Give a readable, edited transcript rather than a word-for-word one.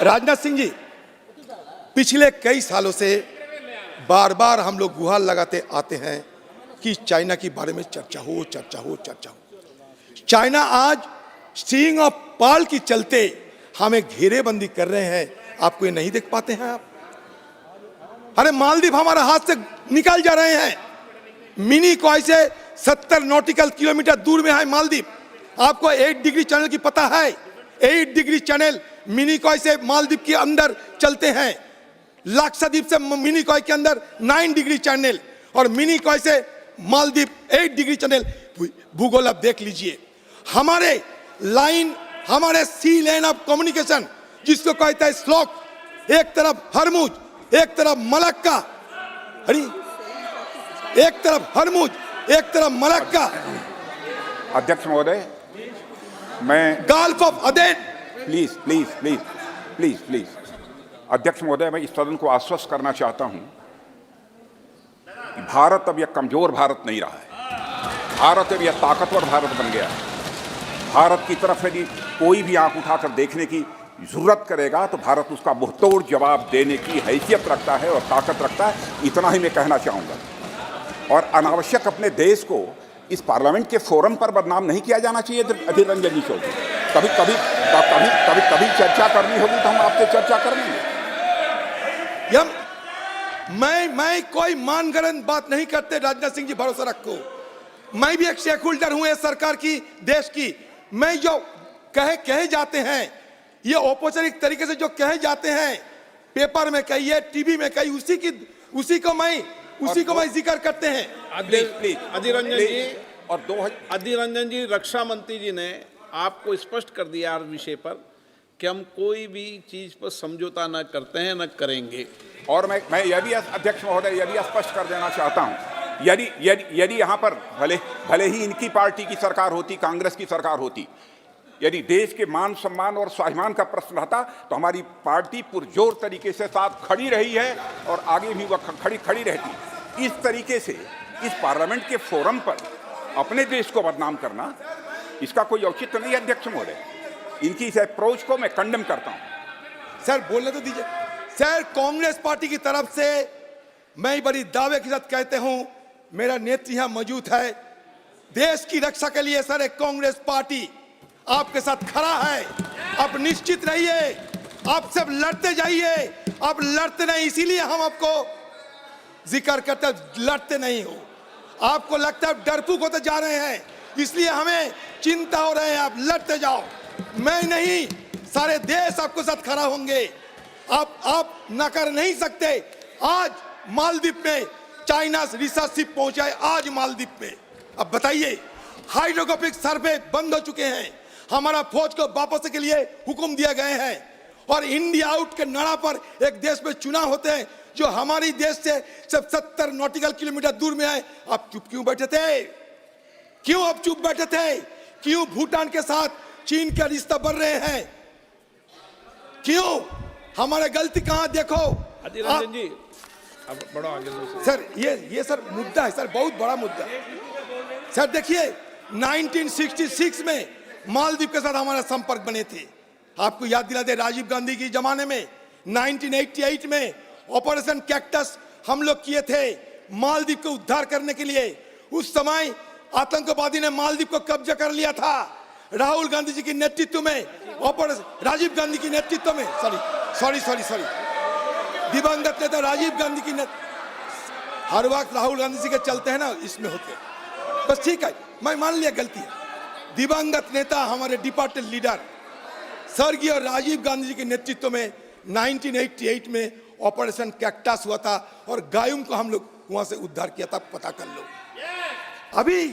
राजनाथ सिंह जी, पिछले कई सालों से बार बार हम लोग गुहार लगाते आते हैं कि चाइना के बारे में चर्चा हो। चाइना आज स्ट्रिंग ऑफ पर्ल की चलते हमें घेरेबंदी कर रहे हैं। आपको ये नहीं देख पाते हैं आप? अरे मालदीव हमारे हाथ से निकल जा रहे हैं। मिनी कॉय से 70 नॉटिकल किलोमीटर दूर में है मालदीव। आपको 8 डिग्री चैनल की पता है? 8 डिग्री चैनल मिनी कॉय से मालदीव के अंदर चलते हैं। लक्षद्वीप से मिनी कॉय के अंदर 9 डिग्री चैनल और मिनी कॉय से मालदीव 8 डिग्री चैनल। भूगोल आप देख लीजिए। हमारे लाइन, हमारे सी लेन ऑफ कम्युनिकेशन जिसको कहता है स्लॉक, एक तरफ हरमुज, एक तरफ मलक्का, एक तरफ हरमुज, एक तरफ मलक्का। अध्यक्ष महोदय, मैं गल्फ ऑफ अदेन। प्लीज अध्यक्ष महोदय, मैं इस सदन को आश्वस्त करना चाहता हूं कि भारत अब यह कमजोर भारत नहीं रहा है। भारत अब यह ताकतवर भारत बन गया है। भारत की तरफ यदि कोई भी आंख उठाकर देखने की जरूरत करेगा तो भारत उसका मुंहतोड़ जवाब देने की हैसियत रखता है और ताकत रखता है। इतना ही मैं कहना चाहूँगा। और अनावश्यक अपने देश को इस पार्लियामेंट के फोरम पर बदनाम नहीं किया जाना चाहिए। अधीर रंजन जी चौधरी, कभी चर्चा करनी होगी तो हम आपसे चर्चा कर लेंगे। मैं कोई मानगढ़ंत बात नहीं करते। राजनाथ सिंह जी, भरोसा रखो। मैं भी एक शेक होल्डर हूं इस सरकार की, देश की। मैं जो कहे जाते हैं, ये औपचारिक तरीके से जो कहे जाते हैं, पेपर में कहिए, टीवी में कहिए, उसी को मैं जिक्र करते हैं। अधीर रंजन जी, रक्षा मंत्री जी ने आपको स्पष्ट कर दिया हर विषय पर कि हम कोई भी चीज पर समझौता न करते हैं, न करेंगे। और मैं यह भी अध्यक्ष महोदय यह भी स्पष्ट कर देना चाहता हूं, यदि यहाँ पर भले ही इनकी पार्टी की सरकार होती, कांग्रेस की सरकार होती, यदि देश के मान सम्मान और स्वाभिमान का प्रश्न रहता तो हमारी पार्टी पुरजोर तरीके से साथ खड़ी रही है और आगे भी वह खड़ी रहती। इस तरीके से इस पार्लियामेंट के फोरम पर अपने देश को बदनाम करना, इसका कोई औचित्य नहीं है। अध्यक्ष महोदय, इनकी इस अप्रोच को मैं कंडेम करता हूं। सर बोलने तो दीजिए। सर, कांग्रेस पार्टी की तरफ से मैं बड़ी दावे के साथ कहते हूं, मेरा नेत्री यहां मौजूद है, देश की रक्षा के लिए सर एक कांग्रेस पार्टी आपके साथ खड़ा है। आप निश्चित रहिए, आप सब लड़ते जाइए। आप लड़ते नहीं, इसीलिए हम आपको जिक्र करते, लड़ते नहीं हो। आपको लगता है डरपोक होते जा रहे हैं, इसलिए हमें चिंता हो रहे हैं। आप लड़ते जाओ, मैं नहीं, सारे देश आपके साथ खड़ा होंगे। आप नकार नहीं सकते। आज मालदीव में चाइना रिसर्च शिप पहुंचा है, आज मालदीव में। अब बताइए, हाइड्रोग्राफिक सर्वे बंद हो चुके हैं। हमारा फौज को वापस के लिए हुक्म दिए गए हैं। और इंडिया आउट के नारा पर एक देश में चुनाव होते हैं जो हमारी देश से सिर्फ 70 नॉटिकल किलोमीटर दूर में है। आप चुप क्यों बैठे थे? क्यों आप चुप बैठे थे? क्यों भूटान के साथ चीन का रिश्ता बढ़ रहे हैं? क्यों? हमारे गलती कहां? देखो अधीर रंजन जी, अब बढ़ो आगे। सर ये सर मुद्दा है सर, बहुत बड़ा मुद्दा। सर देखिए, 1966 में मालदीव के साथ हमारा संपर्क बने थे। आपको याद दिलाते, राजीव गांधी के जमाने में 1988 में ऑपरेशन कैक्टस हम लोग किए थे मालदीव को उद्धार करने के लिए। उस समय आतंकवादी ने मालदीव को कब्जा कर लिया था। राहुल गांधी जी के नेतृत्व में, राजीव गांधी के नेतृत्व में, सॉरी, दिवंगत नेता राजीव गांधी की हर वक्त राहुल गांधी जी के चलते हैं ना, इसमें होते हैं। बस ठीक है, मैं मान लिया गलती है। दिवंगत नेता हमारे डिपार्टेड लीडर स्वर्गीय राजीव गांधी जी के नेतृत्व में 1988 में ऑपरेशन कैक्टस हुआ था और गायुम को हम लोग वहां से उद्धार किया था। पता कर लो अभी।